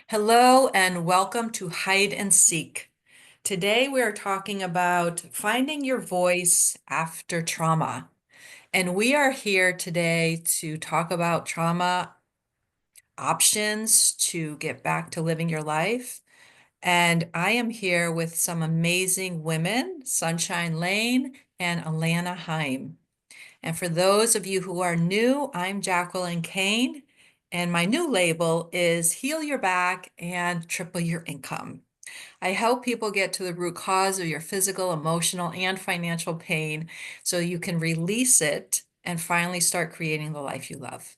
Hello and welcome to Hide and Seek. Today we are talking about finding your voice after trauma. And we are here today to talk about trauma options to get back to living your life. And I am here with some amazing women, Sunshine Lane and Alana Heim. And for those of you who are new, I'm Jacqueline Kane, and my new label is Heal Your Back and Triple Your Income. I help people get to the root cause of your physical, emotional, and financial pain so you can release it and finally start creating the life you love.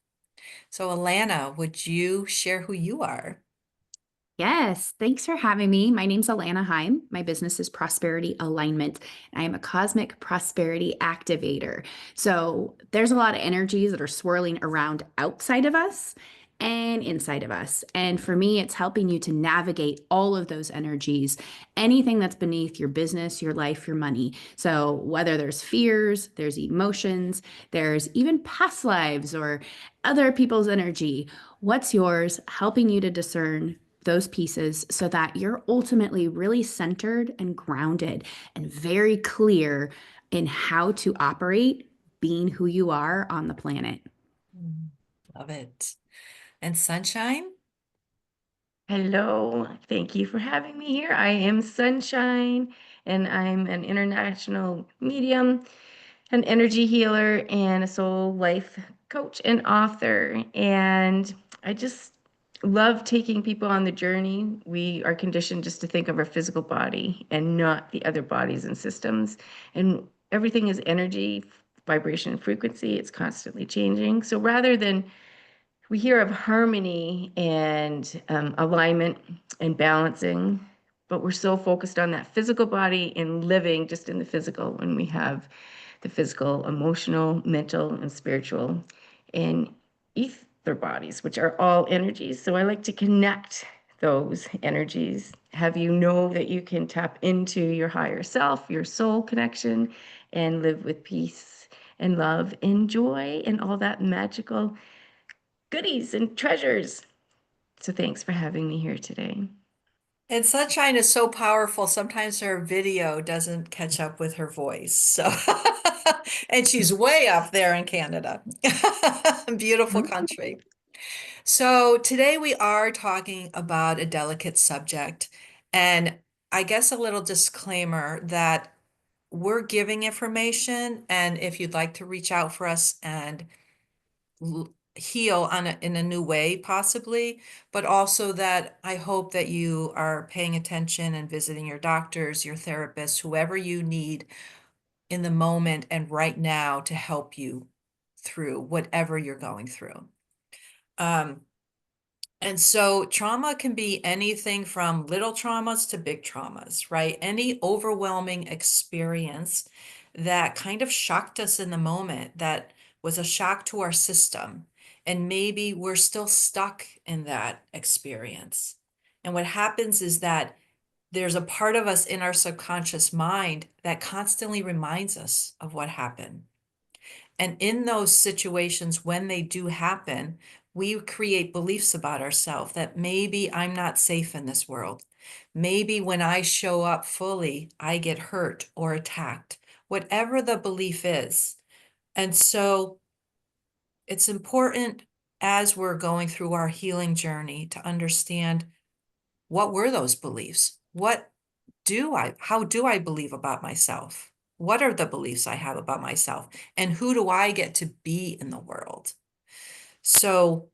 So, Alana, would you share who you are? Yes, thanks for having me. My name's Alana Heim. My business is Prosperity Alignment. I am a cosmic prosperity activator. So there's a lot of energies that are swirling around outside of us and inside of us. And for me, it's helping you to navigate all of those energies, anything that's beneath your business, your life, your money. So whether there's fears, there's emotions, there's even past lives or other people's energy, what's yours, helping you to discern those pieces so that you're ultimately really centered and grounded and very clear in how to operate being who you are on the planet. Mm, love it. And Sunshine? Hello, thank you for having me here. I am Sunshine, and I'm an international medium, an energy healer, and a soul life coach and author. And I just love taking people on the journey. We are conditioned just to think of our physical body and not the other bodies and systems. And everything is energy, vibration, and frequency. It's constantly changing. So rather than we hear of harmony and alignment and balancing, but we're so focused on that physical body and living just in the physical when we have the physical, emotional, mental, and spiritual and ether bodies, which are all energies. So I like to connect those energies, have you know that you can tap into your higher self, your soul connection, and live with peace and love and joy and all that magical goodies and treasures. So thanks for having me here today. And Sunshine is so powerful. Sometimes her video doesn't catch up with her voice. So, and she's way up there in Canada. Beautiful country. So today we are talking about a delicate subject. And I guess a little disclaimer that we're giving information. And if you'd like to reach out for us and heal in a new way, possibly, but also that I hope that you are paying attention and visiting your doctors, your therapists, whoever you need in the moment and right now to help you through whatever you're going through. Um, and so trauma can be anything from little traumas to big traumas, right? Any overwhelming experience that kind of shocked us in the moment, that was a shock to our system. And maybe we're still stuck in that experience. And what happens is that there's a part of us in our subconscious mind that constantly reminds us of what happened. And in those situations, when they do happen, we create beliefs about ourselves that maybe I'm not safe in this world. Maybe when I show up fully, I get hurt or attacked, whatever the belief is. And so it's important as we're going through our healing journey to understand what were those beliefs? How do I believe about myself? What are the beliefs I have about myself? And who do I get to be in the world? So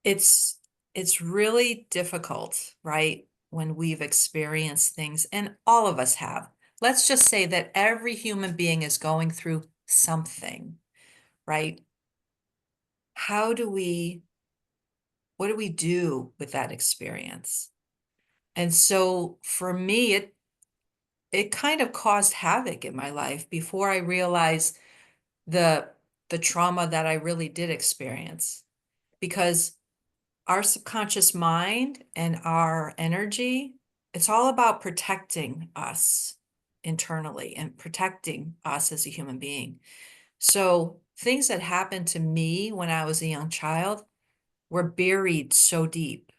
it's it's really difficult, right? When we've experienced things, and all of us have. Let's just say that every human being is going through something, right? How do we, what do we do with that experience? And so for me, it kind of caused havoc in my life before I realized the the trauma that I really did experience, because our subconscious mind and our energy, it's all about protecting us internally and protecting us as a human being. So things that happened to me when I was a young child we're buried so deep.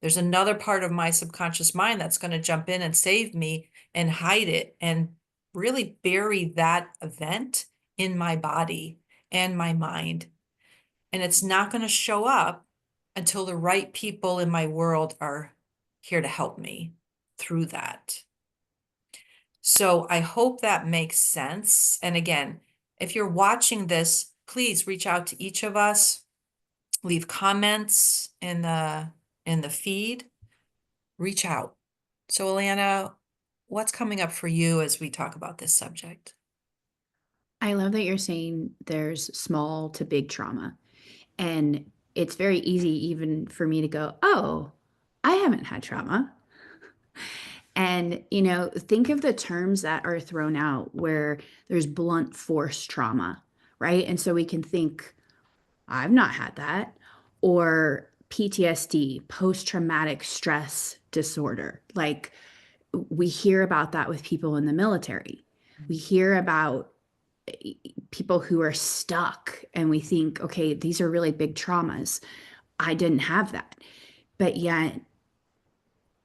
There's another part of my subconscious mind that's going to jump in and save me and hide it and really bury that event in my body and my mind. And it's not going to show up until the right people in my world are here to help me through that. So I hope that makes sense. And again, if you're watching this, please reach out to each of us, leave comments in the feed, reach out. So Alana, what's coming up for you as we talk about this subject? I love that you're saying there's small to big trauma. And it's very easy even for me to go, oh, I haven't had trauma. And, think of the terms that are thrown out where there's blunt force trauma, right? And so we can think, I've not had that. Or PTSD, post traumatic stress disorder. Like we hear about that with people in the military. We hear about people who are stuck and we think, okay, these are really big traumas. I didn't have that. But yet,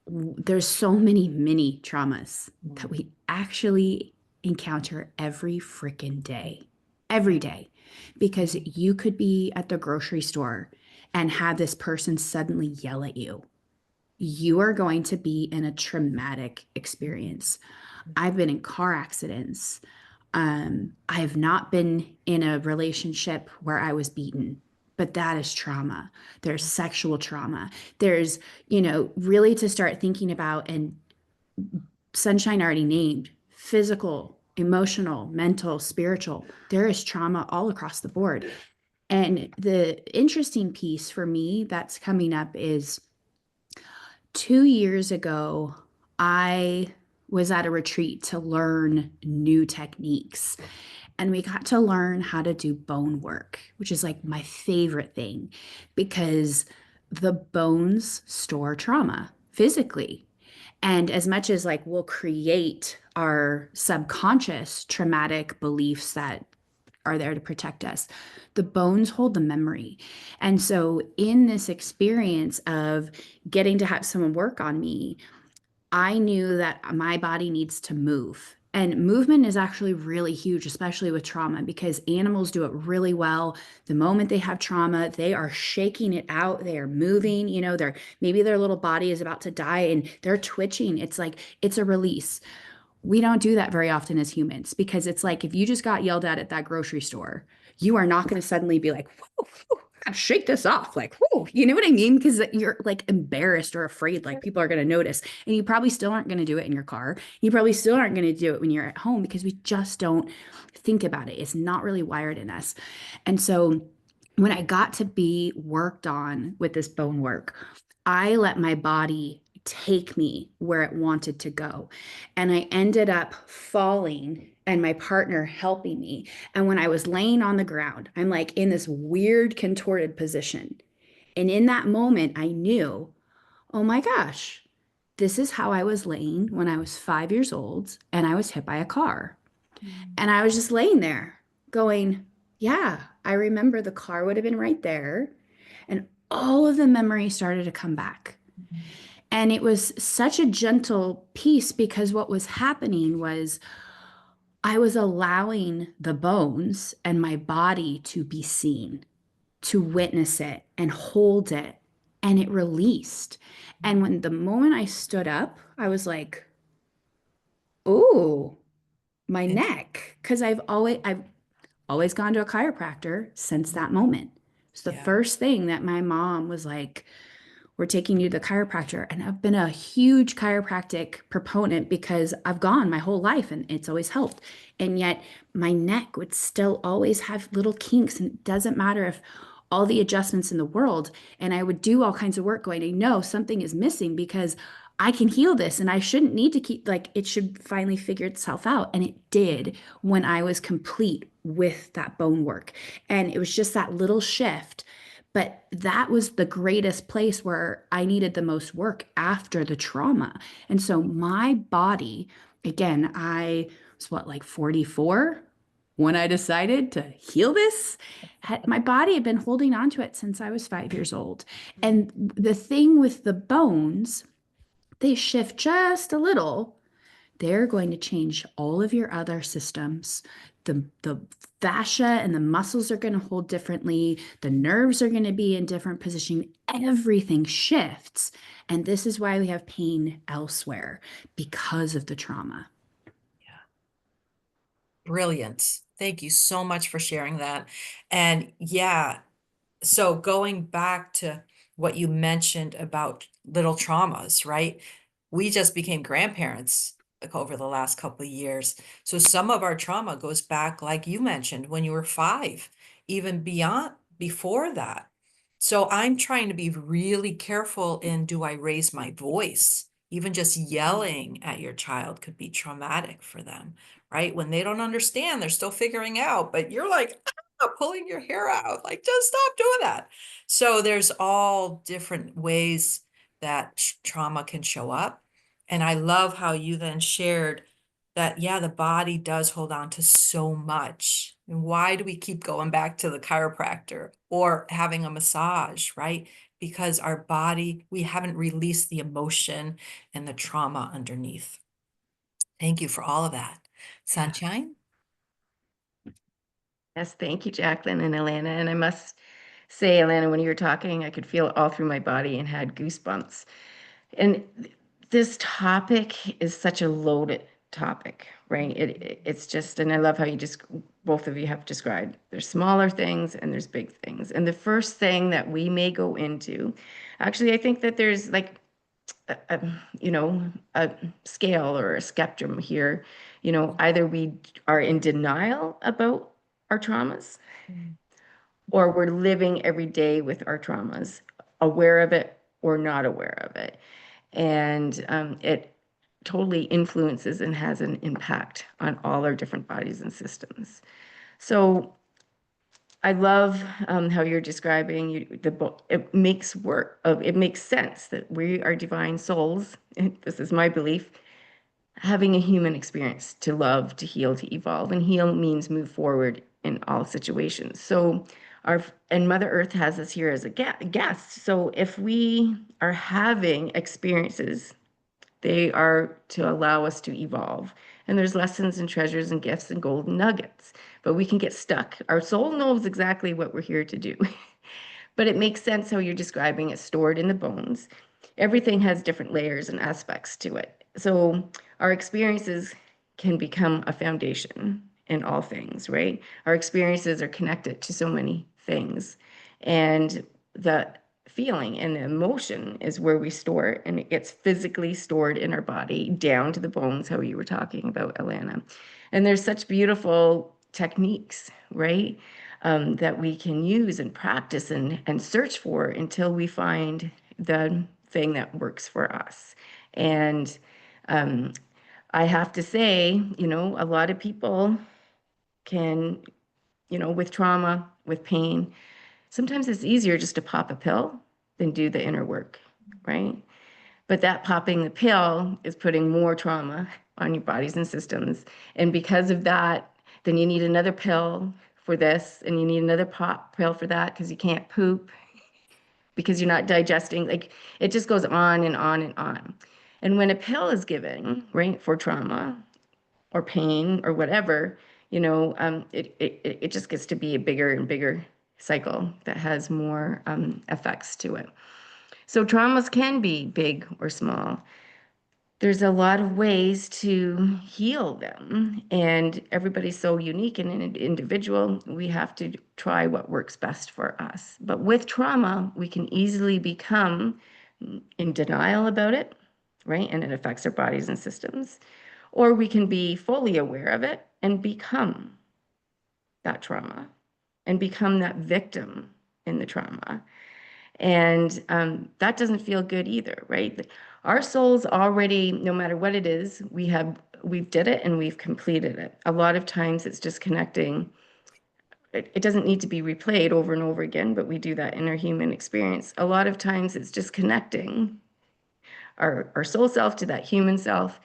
there's so many mini traumas that we actually encounter every freaking day, every day, because you could be at the grocery store and have this person suddenly yell at you. You are going to be in a traumatic experience. I've been in car accidents. I have not been in a relationship where I was beaten, but that is trauma. There's sexual trauma. There's, really to start thinking about, and Sunshine already named physical, emotional, mental, spiritual. There is trauma all across the board. And the interesting piece for me that's coming up is 2 years ago, I was at a retreat to learn new techniques. And we got to learn how to do bone work, which is like my favorite thing because the bones store trauma physically. And as much as like we'll create our subconscious traumatic beliefs that are there to protect us, the bones hold the memory. And so, in this experience of getting to have someone work on me, I knew that my body needs to move. And movement is actually really huge, especially with trauma, because animals do it really well. The moment they have trauma, they are shaking it out. They are moving, maybe their little body is about to die and they're twitching. It's like it's a release. We don't do that very often as humans because it's like if you just got yelled at that grocery store, you are not going to suddenly be like, whoa, whoa, gotta shake this off. Like, whoa, you know what I mean? Because you're like embarrassed or afraid, like people are going to notice. And you probably still aren't going to do it in your car. You probably still aren't going to do it when you're at home because we just don't think about it. It's not really wired in us. And so when I got to be worked on with this bone work, I let my body take me where it wanted to go. And I ended up falling and my partner helping me. And when I was laying on the ground, I'm like in this weird contorted position. And in that moment, I knew, oh my gosh, this is how I was laying when I was 5 years old and I was hit by a car. And I was just laying there going, yeah, I remember the car would have been right there. And all of the memories started to come back. And it was such a gentle piece because what was happening was I was allowing the bones and my body to be seen, to witness it and hold it, and it released. And when the moment I stood up, I was like, "Oh, my neck," because I've always gone to a chiropractor since that moment. It's the Yeah. first thing that my mom was like, we're taking you to the chiropractor. And I've been a huge chiropractic proponent because I've gone my whole life and it's always helped. And yet my neck would still always have little kinks. And it doesn't matter if all the adjustments in the world. And I would do all kinds of work going, I know something is missing because I can heal this and I shouldn't need to keep, like, it should finally figure itself out. And it did when I was complete with that bone work. And it was just that little shift. But that was the greatest place where I needed the most work after the trauma. And so my body, again, I was what, like 44? when I decided to heal this, my body had been holding on to it since I was 5 years old. And the thing with the bones, they shift just a little, they're going to change all of your other systems. The fascia and the muscles are going to hold differently. The nerves are going to be in different position. Everything shifts. And this is why we have pain elsewhere because of the trauma. Brilliant. Thank you so much for sharing that. And yeah, so going back to what you mentioned about little traumas, right? We just became grandparents like over the last couple of years. So some of our trauma goes back, like you mentioned, when you were 5, even beyond before that. So I'm trying to be really careful in, do I raise my voice? Even just yelling at your child could be traumatic for them, right? When they don't understand, they're still figuring out, but you're like, pulling your hair out. Like, just stop doing that. So there's all different ways that trauma can show up. And I love how you then shared that, yeah, the body does hold on to so much. And why do we keep going back to the chiropractor or having a massage, right? Because our body, we haven't released the emotion and the trauma underneath. Thank you for all of that. Yeah. Sunshine? Yes, thank you, Jacqueline and Alana. And I must say, Alana, when you were talking, I could feel it all through my body and had goosebumps. And this topic is such a loaded topic, right? It's just, and I love how you just both of you have described there's smaller things and there's big things. And the first thing that we may go into, actually, I think that there's like you know, a scale or a spectrum here. You know, either we are in denial about our traumas, Mm. or we're living every day with our traumas, aware of it or not aware of it. And it totally influences and has an impact on all our different bodies and systems. So I love how you're describing the book. It makes it makes sense that we are divine souls. And this is my belief, having a human experience to love, to heal, to evolve. And heal means move forward in all situations. So and Mother Earth has us here as a guest. So if we are having experiences, they are to allow us to evolve. And there's lessons and treasures and gifts and golden nuggets, but we can get stuck. Our soul knows exactly what we're here to do. But it makes sense how you're describing it, stored in the bones. Everything has different layers and aspects to it. So our experiences can become a foundation in all things, right? Our experiences are connected to so many things. And the feeling and the emotion is where we store it, and it gets physically stored in our body down to the bones, how you were talking about, Alana. And there's such beautiful techniques, right? That we can use and practice and search for until we find the thing that works for us. And um, I have to say, you know, a lot of people can, you know, with trauma, with pain, sometimes it's easier just to pop a pill than do the inner work, right? But that popping the pill is putting more trauma on your bodies and systems. And because of that, then you need another pill for this, and you need another pop pill for that because you can't poop because you're not digesting. Like it just goes on and on and on. And when a pill is given, right, for trauma or pain or whatever, you know, it just gets to be a bigger and bigger cycle that has more effects to it. So traumas can be big or small. There's a lot of ways to heal them, and everybody's so unique and individual. We have to try what works best for us. But with trauma, we can easily become in denial about it, right? And it affects our bodies and systems. Or we can be fully aware of it and become that trauma and become that victim in the trauma. And that doesn't feel good either, right? Our souls already, no matter what it is, we've did it and we've completed it. A lot of times it's just connecting. It doesn't need to be replayed over and over again, but we do that in our human experience. A lot of times it's just connecting our soul self to that human self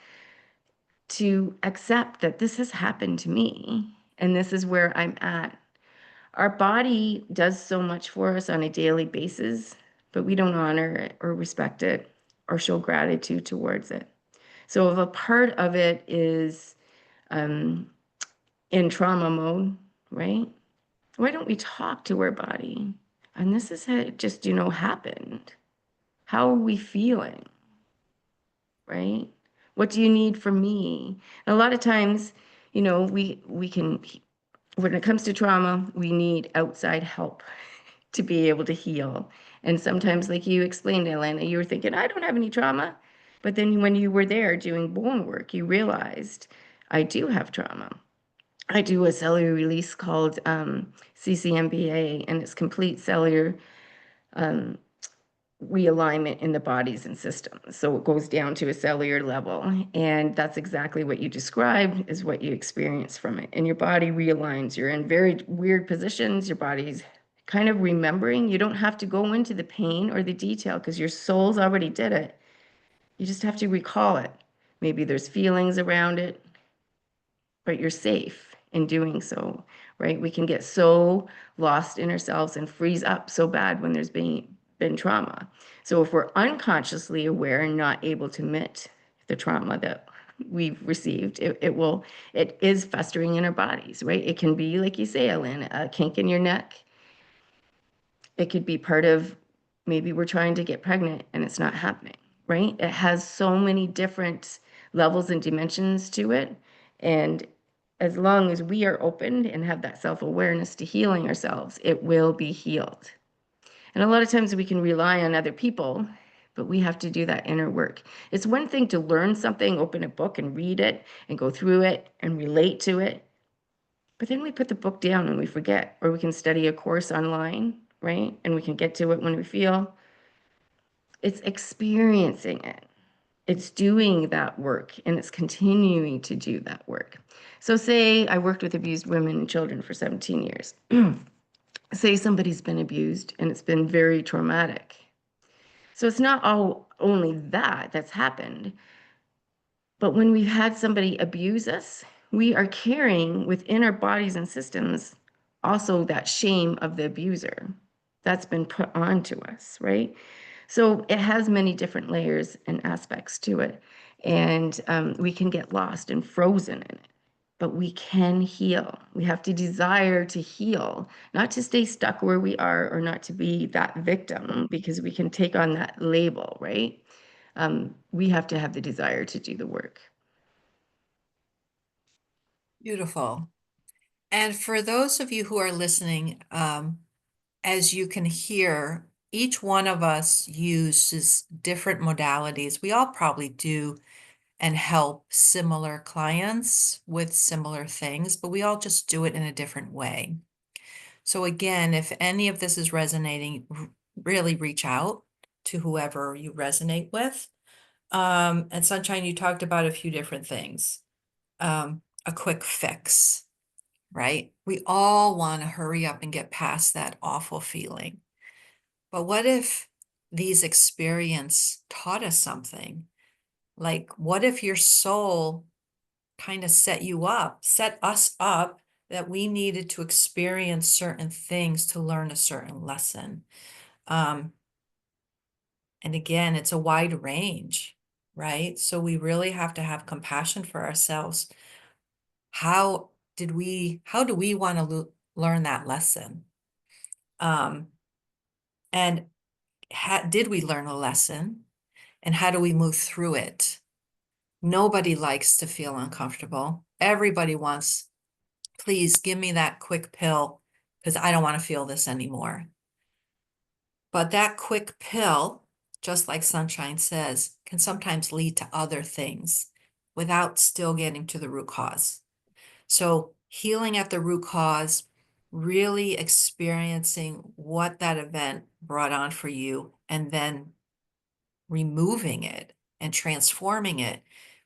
to accept that this has happened to me And this is where I'm at. Our body does so much for us on a daily basis, but we don't honor it or respect it or show gratitude towards it. So if a part of it is in trauma mode, right? Why don't we talk to our body? And this is how it just, happened. How are we feeling? Right? What do you need from me? And a lot of times, we can, when it comes to trauma, we need outside help to be able to heal. And sometimes, like you explained, Alana, you were thinking, I don't have any trauma. But then when you were there doing bone work, you realized, I do have trauma. I do a cellular release called CCMBA, and it's complete cellular realignment in the bodies and systems. So it goes down to a cellular level. And that's exactly what you described is what you experience from it. And your body realigns. You're in very weird positions. Your body's kind of remembering. You don't have to go into the pain or the detail because your soul's already did it. You just have to recall it. Maybe there's feelings around it, but you're safe in doing so, right? We can get so lost in ourselves and freeze up so bad when there's been trauma. So if we're unconsciously aware and not able to admit the trauma that we've received, it is festering in our bodies, right? It can be, like you say, Alana, a kink in your neck. It could be part of maybe we're trying to get pregnant and it's not happening, right? It has so many different levels and dimensions to it. And as long as we are open and have that self-awareness to healing ourselves, it will be healed. And a lot of times we can rely on other people, but we have to do that inner work. It's one thing to learn something, open a book and read it and go through it and relate to it. But then we put the book down and we forget, or we can study a course online, right? And we can get to it when we feel. It's experiencing it. It's doing that work and it's continuing to do that work. So say I worked with abused women and children for 17 years. Say somebody's been abused and it's been very traumatic. So it's not only that's happened, but when we've had somebody abuse us, we are carrying within our bodies and systems also that shame of the abuser that's been put onto us, right? So it has many different layers and aspects to it. And we can get lost and frozen in it, but we can heal. We have to desire to heal, not to stay stuck where we are or not to be that victim because we can take on that label, right? We have to have the desire to do the work. Beautiful. And for those of you who are listening, as you can hear, each one of us uses different modalities. We all probably do and help similar clients with similar things, but we all just do it in a different way. So again, if any of this is resonating, really reach out to whoever you resonate with. And Sunshine, you talked about a few different things. A quick fix, right? We all want to hurry up and get past that awful feeling. But what if these experience taught us something? Like, what if your soul kind of set us up that we needed to experience certain things to learn a certain lesson? Um, and again, it's a wide range, right? So we really have to have compassion for ourselves. How do we want to learn that lesson? Um, and did we learn a lesson? And how do we move through it? Nobody likes to feel uncomfortable. Everybody wants, please give me that quick pill because I don't want to feel this anymore. But that quick pill, just like Sunshine says, can sometimes lead to other things without still getting to the root cause. So healing at the root cause, really experiencing what that event brought on for you, and then removing it and transforming it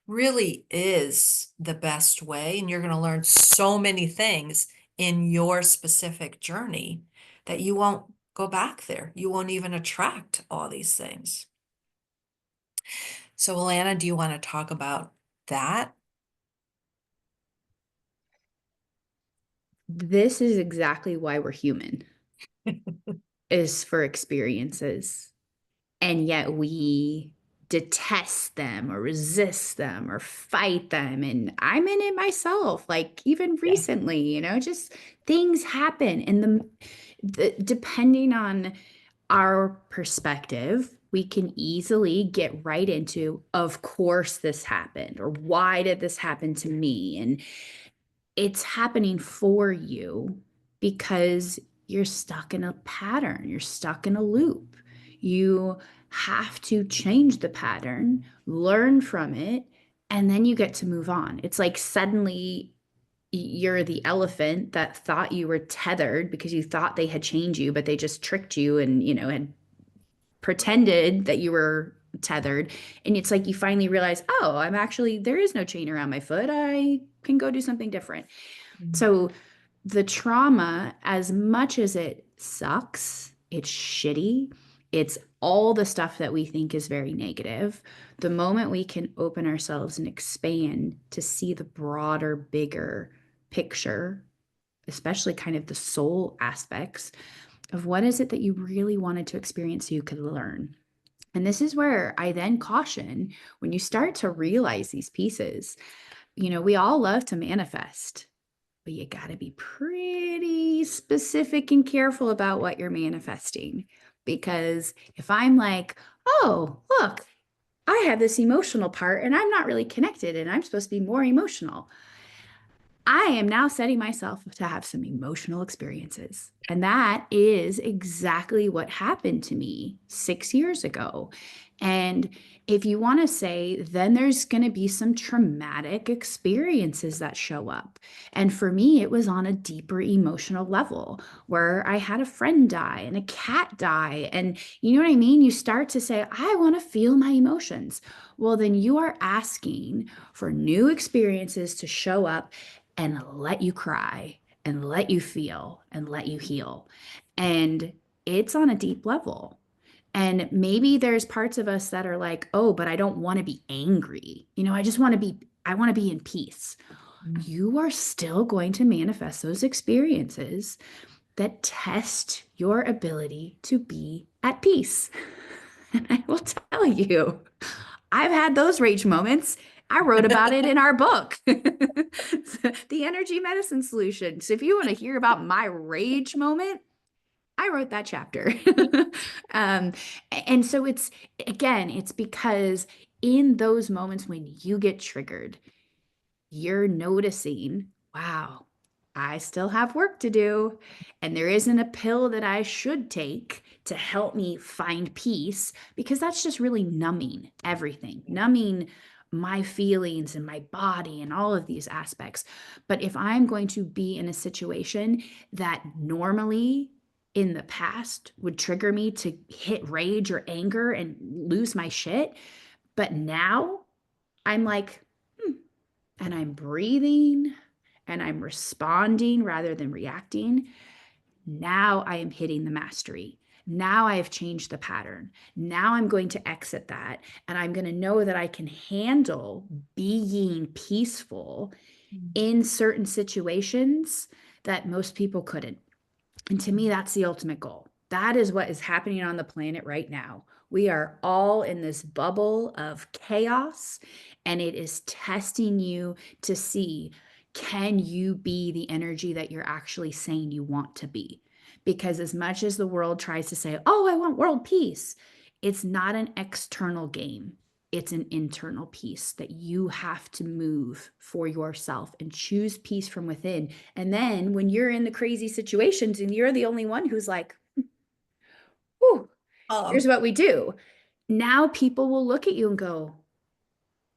really is the best way. And you're going to learn so many things in your specific journey that you won't go back there. You won't even attract all these things. So, Alana, do you want to talk about that? This is exactly why we're human, is for experiences. And yet we detest them or resist them or fight them. And I'm in it myself, like even Yeah. recently, just things happen. And depending on our perspective, we can easily get right into, of course, this happened, or why did this happen to me? And it's happening for you because you're stuck in a pattern, you're stuck in a loop. You have to change the pattern, learn from it, and then you get to move on. It's like suddenly you're the elephant that thought you were tethered because you thought they had chained you, but they just tricked you and, had pretended that you were tethered. And it's like you finally realize, oh, there is no chain around my foot. I can go do something different. Mm. So the trauma, as much as it sucks, it's shitty, it's all the stuff that we think is very negative. The moment we can open ourselves and expand to see the broader, bigger picture, especially kind of the soul aspects of what is it that you really wanted to experience so you could learn. And this is where I then caution when you start to realize these pieces, we all love to manifest, but you got to be pretty specific and careful about what you're manifesting. Because if I'm like, oh, look, I have this emotional part and I'm not really connected and I'm supposed to be more emotional, I am now setting myself to have some emotional experiences. And that is exactly what happened to me 6 years ago. And if you want to say, then there's going to be some traumatic experiences that show up. And for me, it was on a deeper emotional level where I had a friend die and a cat die. And you know what I mean? You start to say, I want to feel my emotions. Well, then you are asking for new experiences to show up and let you cry and let you feel and let you heal. And it's on a deep level. And maybe there's parts of us that are like, oh, but I don't want to be angry. I want to be in peace. Mm. You are still going to manifest those experiences that test your ability to be at peace. And I will tell you, I've had those rage moments. I wrote about it in our book, The Energy Medicine Solution. So if you want to hear about my rage moment, I wrote that chapter. um, and so it's because in those moments when you get triggered, you're noticing, wow, I still have work to do. And there isn't a pill that I should take to help me find peace because that's just really numbing everything, numbing my feelings and my body and all of these aspects. But if I'm going to be in a situation that normally in the past would trigger me to hit rage or anger and lose my shit, but now I'm like, and I'm breathing and I'm responding rather than reacting, now I am hitting the mastery. Now I have changed the pattern. Now I'm going to exit that and I'm going to know that I can handle being peaceful Mm. in certain situations that most people couldn't. And to me, that's the ultimate goal. That is what is happening on the planet right now. We are all in this bubble of chaos, and it is testing you to see, can you be the energy that you're actually saying you want to be? Because as much as the world tries to say, oh, I want world peace, it's not an external game. It's an internal peace that you have to move for yourself and choose peace from within. And then when you're in the crazy situations and you're the only one who's like, whew, here's Oh, what we do. Now people will look at you and go,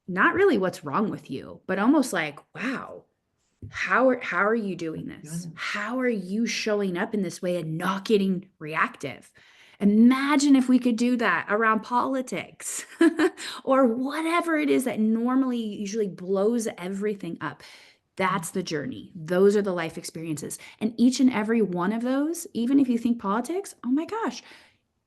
not really what's wrong with you, but almost like, wow, how are you doing this? goodness. How are you showing up in this way and not getting reactive? Imagine if we could do that around politics or whatever it is that normally usually blows everything up. That's the journey. Those are the life experiences. And each and every one of those, even if you think politics, oh my gosh,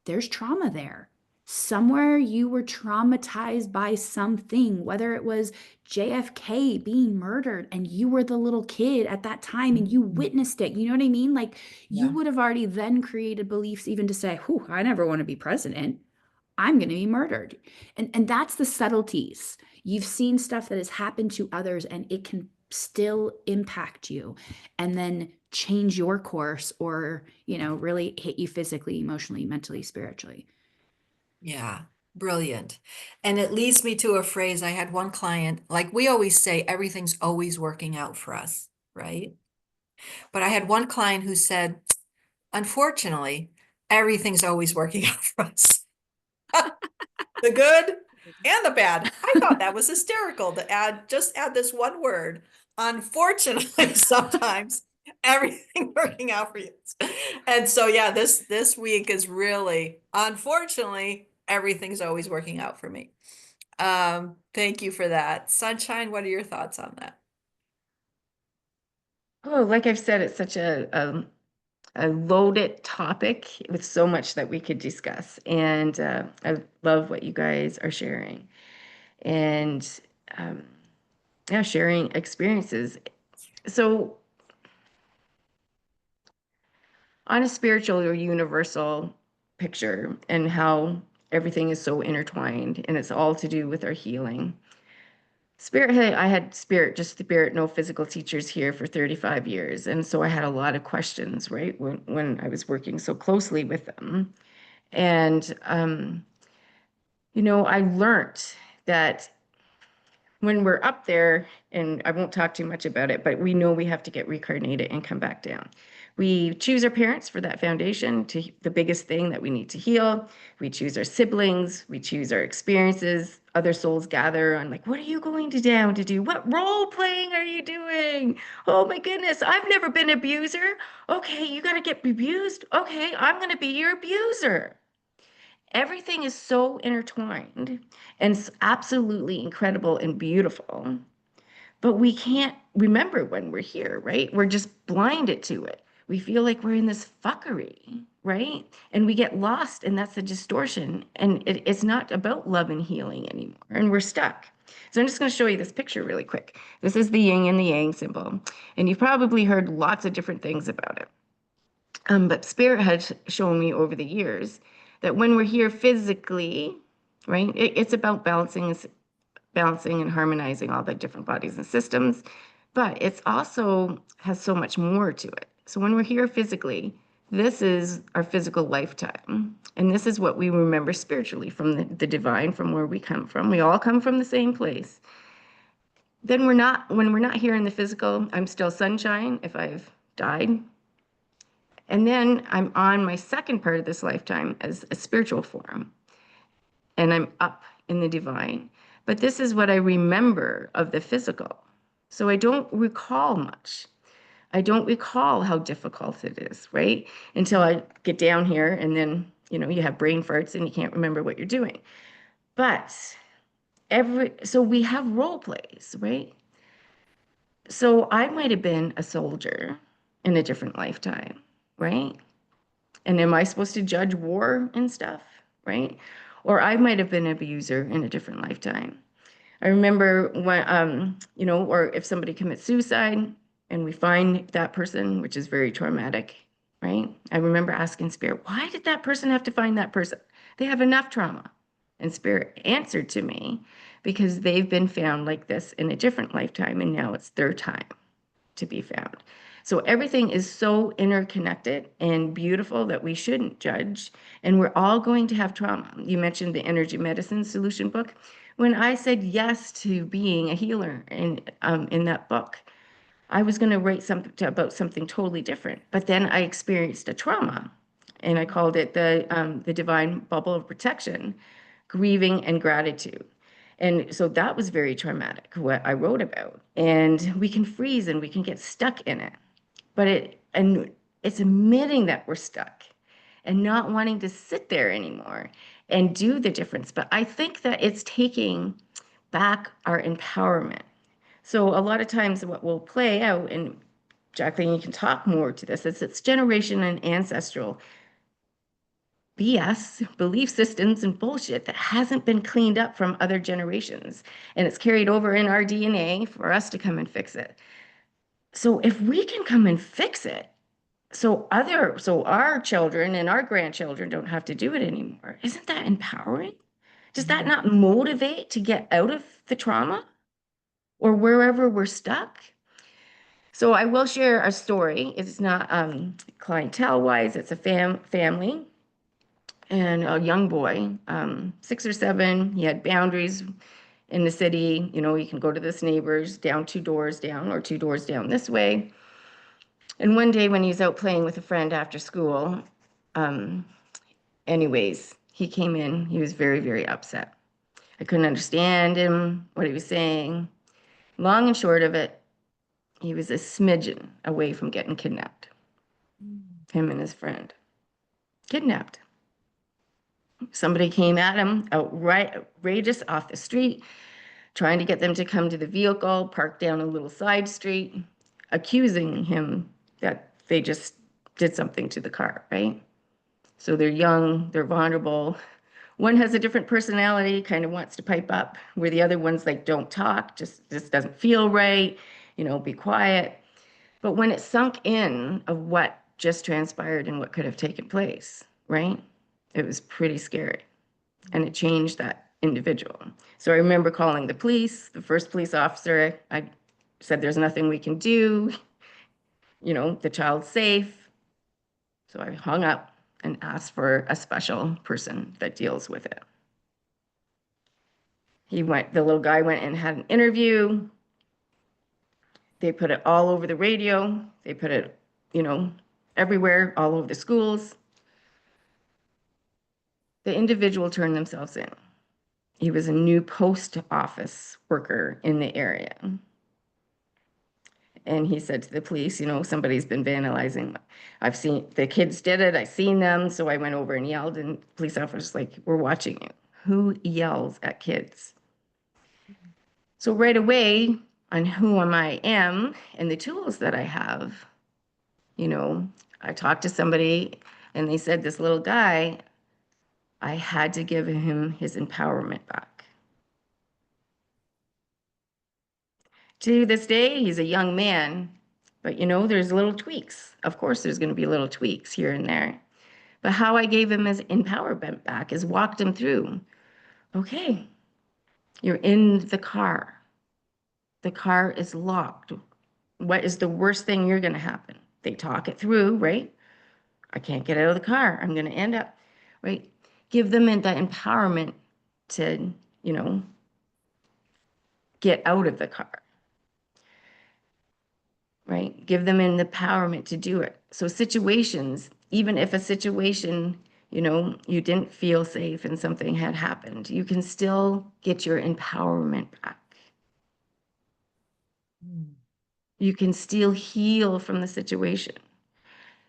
there's trauma there. Somewhere you were traumatized by something, whether it was JFK being murdered and you were the little kid at that time and you Mhm. witnessed it. You know what I mean? Like you Yeah. would have already then created beliefs even to say, whew, I never want to be president. I'm going to be murdered. And that's the subtleties. You've seen stuff that has happened to others and it can still impact you and then change your course or, really hit you physically, emotionally, mentally, spiritually. Yeah. Brilliant. And it leads me to a phrase. I had one client, like we always say, everything's always working out for us, right? But I had one client who said, unfortunately, everything's always working out for us. The good and the bad. I thought that was hysterical to just add this one word. Unfortunately, sometimes everything working out for you. And so yeah, this week is really, unfortunately, everything's always working out for me. Thank you for that. Sunshine, what are your thoughts on that? Oh, like I've said, it's such a loaded topic with so much that we could discuss. And I love what you guys are sharing. And um, yeah, sharing experiences. So, on a spiritual or universal picture, and how everything is so intertwined, and it's all to do with our healing. I had spirit, just spirit, no physical teachers here for 35 years. And so I had a lot of questions, right, when I was working so closely with them. And, I learned that when we're up there, and I won't talk too much about it, but we know we have to get reincarnated and come back down. We choose our parents for that foundation, to the biggest thing that we need to heal. We choose our siblings, we choose our experiences. Other souls gather on, like, what are you going to down to do? What role playing are you doing? Oh my goodness, I've never been an abuser. Okay, you got to get abused. Okay, I'm going to be your abuser. Everything is so intertwined and absolutely incredible and beautiful, but we can't remember when we're here, right? We're just blinded to it. We feel like we're in this fuckery, right? And we get lost, and that's the distortion. And it's not about love and healing anymore, and we're stuck. So I'm just going to show you this picture really quick. This is the yin and the yang symbol, and you've probably heard lots of different things about it. But Spirit has shown me over the years that when we're here physically, right, it's about balancing and harmonizing all the different bodies and systems, but it's also has so much more to it. So when we're here physically, this is our physical lifetime. And this is what we remember spiritually from the divine, from where we come from. We all come from the same place. Then when we're not here in the physical, I'm still sunshine if I've died. And then I'm on my second part of this lifetime as a spiritual form, and I'm up in the divine. But this is what I remember of the physical. So I don't recall much. I don't recall how difficult it is, right? Until I get down here, and then, you have brain farts and you can't remember what you're doing. But so we have role plays, right? So I might have been a soldier in a different lifetime, right? And am I supposed to judge war and stuff, right? Or I might have been an abuser in a different lifetime. I remember when, or if somebody commits suicide and we find that person, which is very traumatic, right? I remember asking Spirit, why did that person have to find that person? They have enough trauma. And Spirit answered to me, because they've been found like this in a different lifetime, and now it's their time to be found. So everything is so interconnected and beautiful that we shouldn't judge. And we're all going to have trauma. You mentioned the energy medicine solution book. When I said yes to being a healer in that book, I was going to write something about something totally different. But then I experienced a trauma, and I called it the divine bubble of protection, grieving and gratitude. And so that was very traumatic, what I wrote about. And we can freeze and we can get stuck in it. It's admitting that we're stuck and not wanting to sit there anymore and do the difference. But I think that it's taking back our empowerment. So a lot of times what will play out, and Jacqueline, you can talk more to this, is it's generation and ancestral BS, belief systems, and bullshit that hasn't been cleaned up from other generations. And it's carried over in our DNA for us to come and fix it. So if we can come and fix it, so our children and our grandchildren don't have to do it anymore, isn't that empowering? Does that not motivate to get out of the trauma or wherever we're stuck? So I will share a story. It's not clientele wise, it's a family and a young boy, 6 or 7. He had boundaries in the city. You know, you can go to this neighbor's down 2 doors down or 2 doors down this way. And one day when he was out playing with a friend after school, um, anyways, he came in. He was very, very upset. I couldn't understand him, what he was saying. Long and short of it, he was a smidgen away from getting kidnapped. Him and his friend. Kidnapped. Somebody came at him outrageous off the street, trying to get them to come to the vehicle, parked down a little side street, accusing him that they just did something to the car, right? So they're young, they're vulnerable. One has a different personality, kind of wants to pipe up, where the other one's like, don't talk, just this doesn't feel right, you know, be quiet. But when it sunk in of what just transpired and what could have taken place, right? It was pretty scary. And it changed that individual. So I remember calling the police, the first police officer. I said, there's nothing we can do. You know, the child's safe. So I hung up and asked for a special person that deals with it. The little guy went and had an interview. They put it all over the radio. They put it, you know, everywhere, all over the schools. The individual turned themselves in. He was a new post office worker in the area. And he said to the police, you know, somebody's been vandalizing. I've seen, the kids did it, I've seen them. So I went over and yelled, and police officers like, we're watching you. Who yells at kids? So right away, on who I am and the tools that I have, you know, I talked to somebody and they said, this little guy, I had to give him his empowerment back. To this day, he's a young man, but you know, there's little tweaks. Of course, there's going to be little tweaks here and there. But how I gave him his empowerment back is walked him through. Okay, you're in the car. The car is locked. What is the worst thing you're going to happen? They talk it through, right? I can't get out of the car. I'm going to end up, right? Give them that empowerment to, you know, get out of the car, right? Give them an empowerment to do it. So situations, even if a situation, you know, you didn't feel safe and something had happened, you can still get your empowerment back. You can still heal from the situation.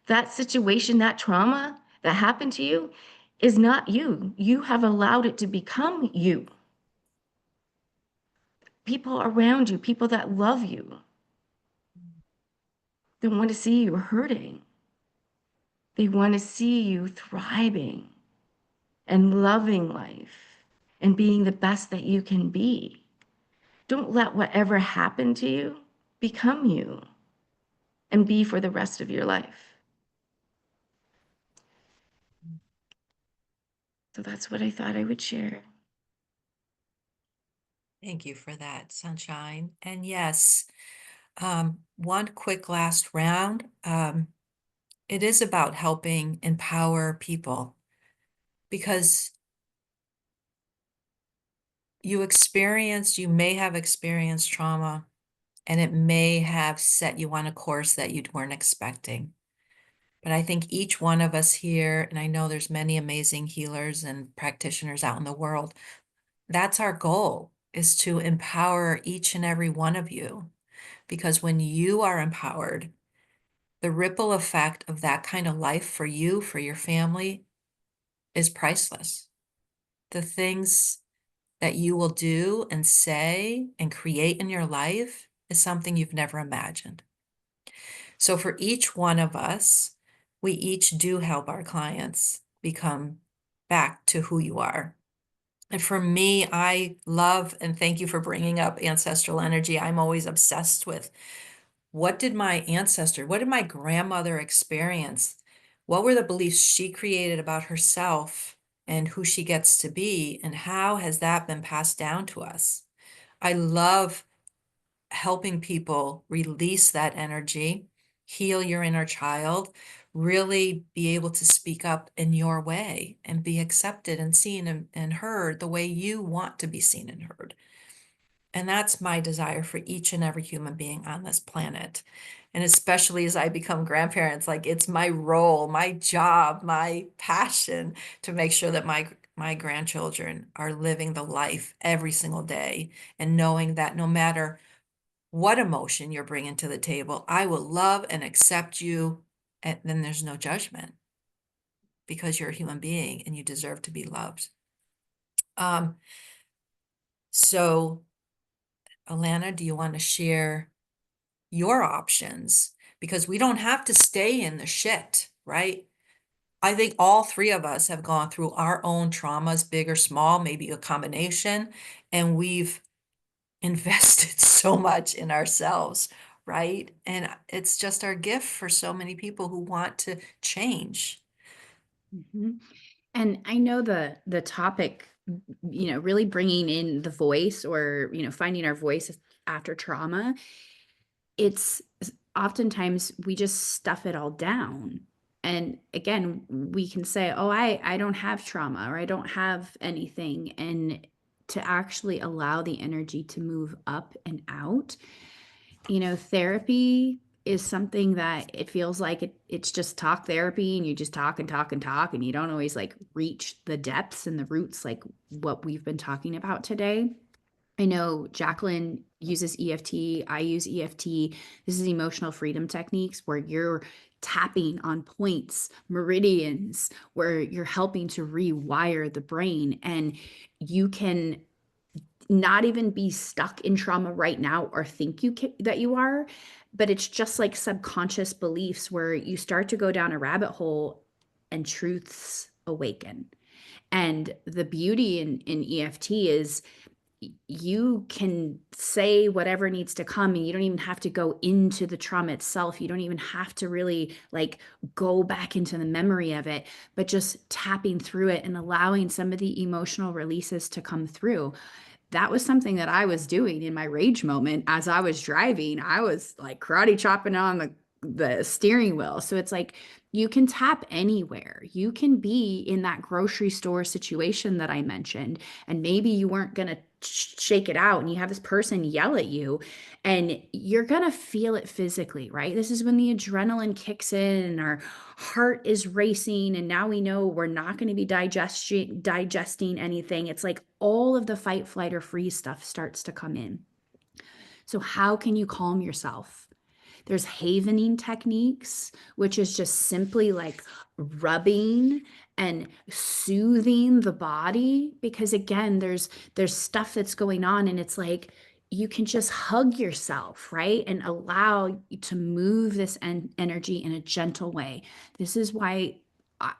That situation, that trauma that happened to you is not you. You have allowed it to become you. People around you, people that love you, don't want to see you hurting. They want to see you thriving and loving life and being the best that you can be. Don't let whatever happened to you become you and be for the rest of your life. So that's what I thought I would share. Thank you for that, Sunshine. And yes, one quick last round. It is about helping empower people because you may have experienced trauma, and it may have set you on a course that you weren't expecting. But I think each one of us here, and I know there's many amazing healers and practitioners out in the world, that's our goal, is to empower each and every one of you. Because when you are empowered, the ripple effect of that kind of life for you, for your family, is priceless. The things that you will do and say and create in your life is something you've never imagined. So for each one of us, we each do help our clients become back to who you are. And for me, I love and thank you for bringing up ancestral energy. I'm always obsessed with what did what did my grandmother experience? What were the beliefs she created about herself and who she gets to be? And how has that been passed down to us? I love helping people release that energy, heal your inner child, really be able to speak up in your way and be accepted and seen and heard the way you want to be seen and heard. And that's my desire for each and every human being on this planet. And especially as I become grandparents, like it's my role, my job, my passion to make sure that my grandchildren are living the life every single day and knowing that no matter what emotion you're bringing to the table, I will love and accept you. And then there's no judgment because you're a human being and you deserve to be loved. Um, so, Alana, do you want to share your options? Because we don't have to stay in the shit, right? I think all three of us have gone through our own traumas, big or small, maybe a combination, and we've invested so much in ourselves, right? And it's just our gift for so many people who want to change. Mhm. And I know the topic, really bringing in the voice or, finding our voice after trauma, it's oftentimes we just stuff it all down. And again, we can say, "Oh, I don't have trauma or I don't have anything." And to actually allow the energy to move up and out, therapy is something that it feels like it's just talk therapy and you just talk and talk and talk and you don't always like reach the depths and the roots like what we've been talking about today. I know Jacqueline uses EFT. I use EFT. This is emotional freedom techniques where you're tapping on points, meridians, where you're helping to rewire the brain. And you can not even be stuck in trauma right now or think that you are, but it's just like subconscious beliefs where you start to go down a rabbit hole and truths awaken. And the beauty in EFT is you can say whatever needs to come and you don't even have to go into the trauma itself. You don't even have to really like go back into the memory of it, but just tapping through it and allowing some of the emotional releases to come through. That was something that I was doing in my rage moment as I was driving. I was like karate chopping on the steering wheel. So it's like you can tap anywhere. You can be in that grocery store situation that I mentioned, and maybe you weren't going to shake it out and you have this person yell at you and you're going to feel it physically, right? This is when the adrenaline kicks in and our heart is racing and now we know we're not going to be digesting anything. It's like all of the fight, flight, or freeze stuff starts to come in. So how can you calm yourself? There's havening techniques, which is just simply like rubbing and soothing the body, because again, there's stuff that's going on and it's like you can just hug yourself, right? And allow to move this energy in a gentle way. This is why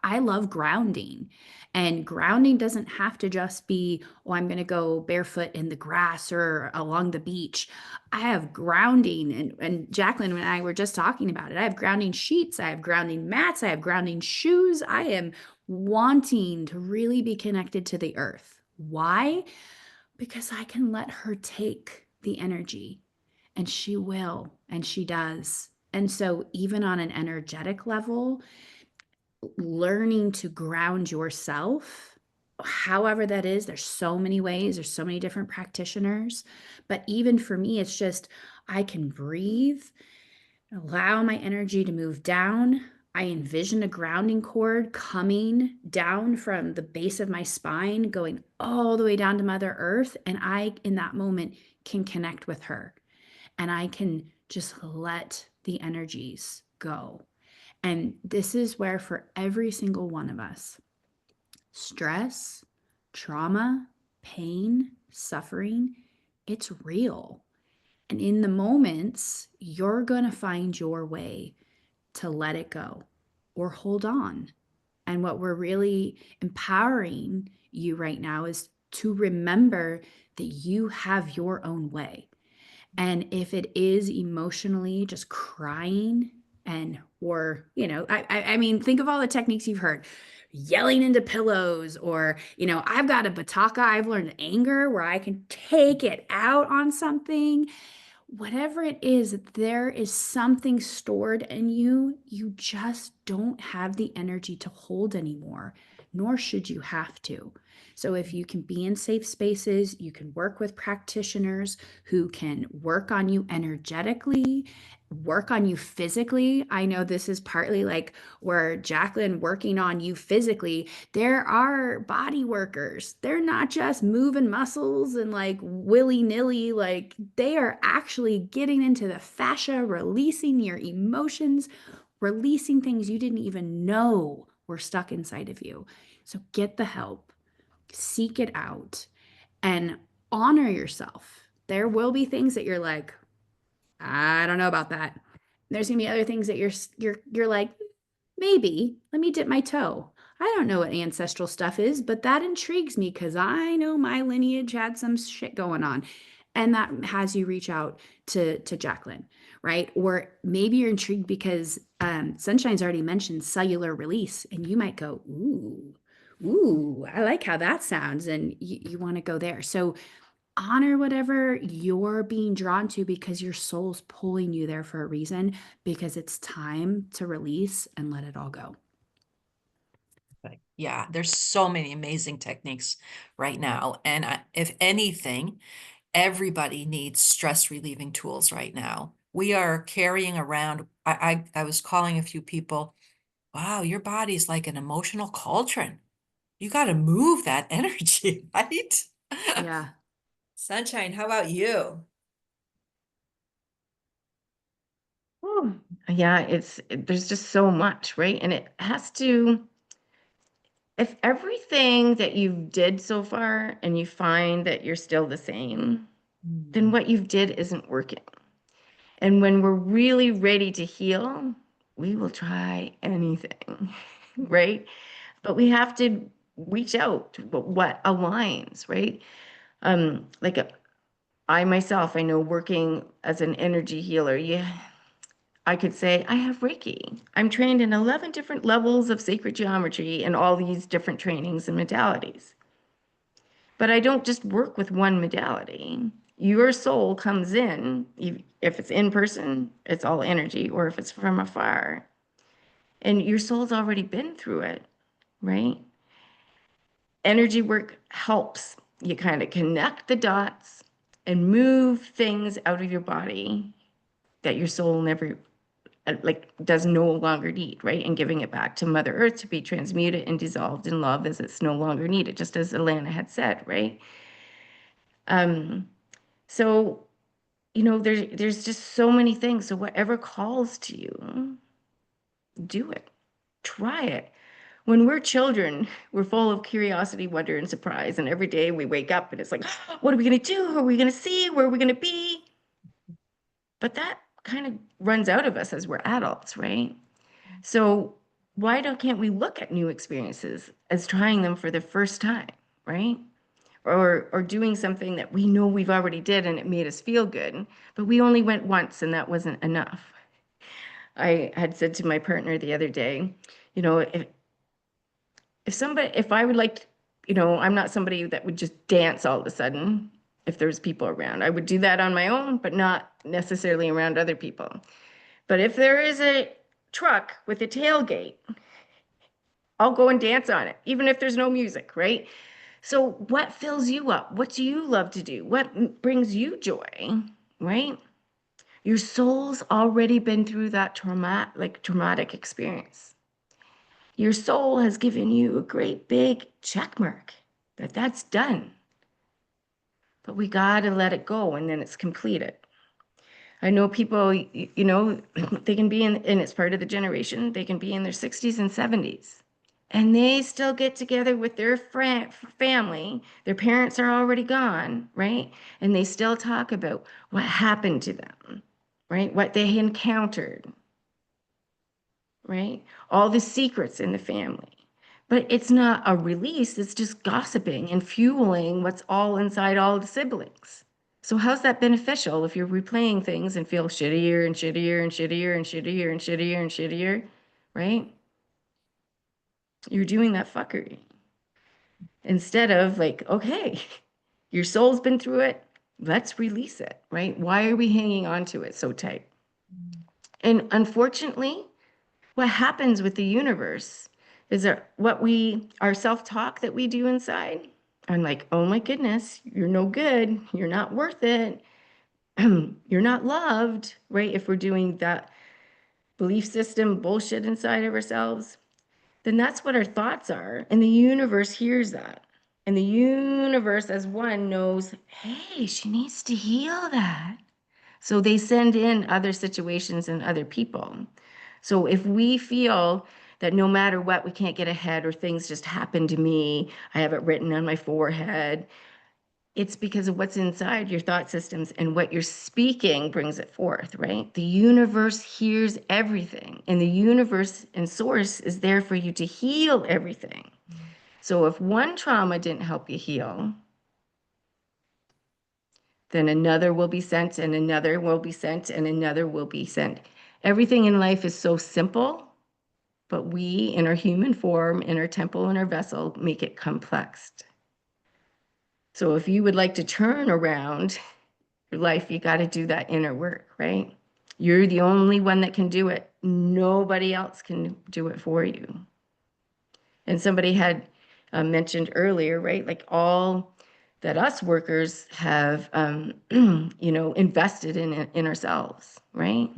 I love grounding. And grounding doesn't have to just be, oh, I'm going to go barefoot in the grass or along the beach. I have grounding, and Jacqueline and I were just talking about it. I have grounding sheets, I have grounding mats, I have grounding shoes. I am wanting to really be connected to the earth. Why? Because I can let her take the energy, and she will, and she does. And so, even on an energetic level, learning to ground yourself, however that is, there's so many ways, there's so many different practitioners. But even for me, it's just I can breathe, allow my energy to move down. I envision a grounding cord coming down from the base of my spine, going all the way down to Mother Earth. And I, in that moment, can connect with her and I can just let the energies go. And this is where, for every single one of us, stress, trauma, pain, suffering, it's real. And in the moments, you're going to find your way to let it go or hold on. And what we're really empowering you right now is to remember that you have your own way. And if it is emotionally just crying and or I mean, think of all the techniques you've heard, yelling into pillows, or I've got a bataka. I've learned anger where I can take it out on something. Whatever it is, there is something stored in you you just don't have the energy to hold anymore, nor should you have to. So, if you can be in safe spaces, you can work with practitioners who can work on you energetically, work on you physically. I know this is partly like where Jacqueline working on you physically. There are body workers. They're not just moving muscles and like willy-nilly, like they are actually getting into the fascia, releasing your emotions, releasing things you didn't even know were stuck inside of you. So get the help, seek it out, and honor yourself. There will be things that you're like, I don't know about that. There's gonna be other things that you're like, maybe, let me dip my toe. I don't know what ancestral stuff is, but that intrigues me because I know my lineage had some shit going on. And that has you reach out to Jacqueline, right? Or maybe you're intrigued because Sunshine's already mentioned cellular release, and you might go, ooh, I like how that sounds, and you want to go there. So honor whatever you're being drawn to because your soul's pulling you there for a reason, because it's time to release and let it all go. Yeah, there's so many amazing techniques right now. And if anything, everybody needs stress relieving tools right now. We are carrying around, I was calling a few people, wow, your body's like an emotional cauldron. You got to move that energy, right? Yeah. Sunshine, how about you? Oh, yeah, there's just so much, right? And it has to, if everything that you did so far and you find that you're still the same, then Mm. what you've did isn't working. And when we're really ready to heal, we will try anything, right? But we have to reach out to what aligns, right? Like I myself, I know working as an energy healer, yeah, I could say I have Reiki. I'm trained in 11 different levels of sacred geometry and all these different trainings and modalities. But I don't just work with one modality. Your soul comes in, if it's in person, it's all energy, or if it's from afar. And your soul's already been through it, right? Energy work helps you kind of connect the dots and move things out of your body that your soul never like does no longer need, right? And giving it back to Mother Earth to be transmuted and dissolved in love as it's no longer needed, just as Alana had said, right? Um, so there's just so many things. So whatever calls to you, do it. Try it. When we're children, we're full of curiosity, wonder, and surprise. And every day we wake up and it's like, what are we going to do? Who are we going to see? Where are we going to be? But that kind of runs out of us as we're adults, right? So can't we look at new experiences as trying them for the first time, right? Or doing something that we know we've already did and it made us feel good, but we only went once and that wasn't enough. I had said to my partner the other day, you know, if I would like, I'm not somebody that would just dance all of a sudden if there's people around. I would do that on my own, but not necessarily around other people. But if there is a truck with a tailgate, I'll go and dance on it, even if there's no music, right? So, what fills you up? What do you love to do? What brings you joy, right? Your soul's already been through that traumatic experience. Your soul has given you a great big check mark that that's done. But we got to let it go and then it's completed. I know people, they can be and it's part of the generation, they can be in their 60s and 70s. And they still get together with their family. Their parents are already gone, right? And they still talk about what happened to them, right? What they encountered, right? All the secrets in the family. But it's not a release, it's just gossiping and fueling what's all inside all the siblings. So how's that beneficial if you're replaying things and feel shittier and shittier and shittier and shittier and shittier and shittier, right? You're doing that fuckery. Instead of like, okay, your soul's been through it, let's release it, right? Why are we hanging on to it so tight? And unfortunately, what happens with the universe is that our self-talk that we do inside, I'm like, oh my goodness, you're no good, you're not worth it, you're not loved, right? If we're doing that belief system bullshit inside of ourselves, then that's what our thoughts are. And the universe hears that. And the universe, as one, knows, hey, she needs to heal that. So they send in other situations and other people. So if we feel that no matter what, we can't get ahead or things just happen to me, I have it written on my forehead, it's because of what's inside your thought systems, and what you're speaking brings it forth, right? The universe hears everything, and the universe and source is there for you to heal everything. So if one trauma didn't help you heal, then another will be sent, and another will be sent, and another will be sent. Everything in life is so simple, but we, in our human form, in our temple, in our vessel, make it complex. So if you would like to turn around your life, you got to do that inner work, right? You're the only one that can do it. Nobody else can do it for you. And somebody had mentioned earlier, right? Like all that us workers have, invested in ourselves, right?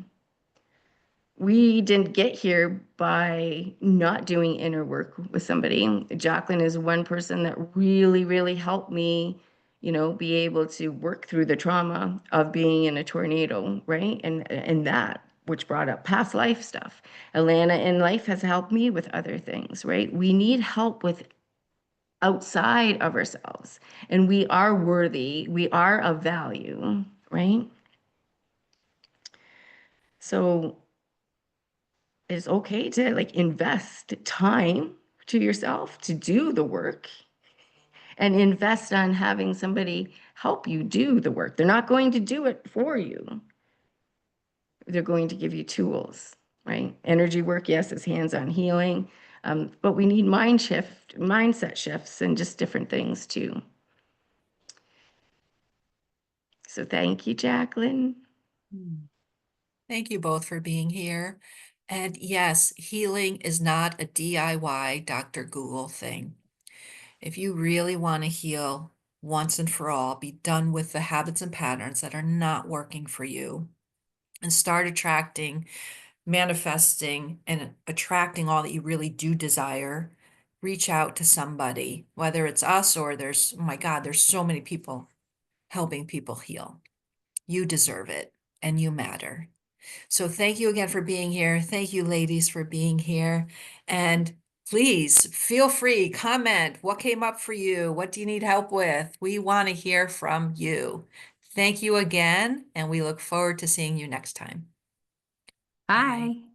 We didn't get here by not doing inner work with somebody. Jacqueline is one person that really, really helped me, be able to work through the trauma of being in a tornado, right? And that, which brought up past life stuff. Alana in life has helped me with other things, right? We need help with outside of ourselves, and we are worthy, we are of value, right? So it's okay to like invest time to yourself to do the work, and invest on having somebody help you do the work. They're not going to do it for you. They're going to give you tools, right? Energy work, yes, is hands-on healing, but we need mindset shifts, and just different things too. So thank you, Jacqueline. Thank you both for being here. And yes, healing is not a DIY Dr. Google thing. If you really want to heal once and for all, be done with the habits and patterns that are not working for you, and start manifesting, and attracting all that you really do desire, reach out to somebody, whether it's us or oh my God, there's so many people helping people heal. You deserve it, and you matter. So thank you again for being here. Thank you, ladies, for being here. And please feel free, comment what came up for you. What do you need help with? We want to hear from you. Thank you again, and we look forward to seeing you next time. Bye. Bye.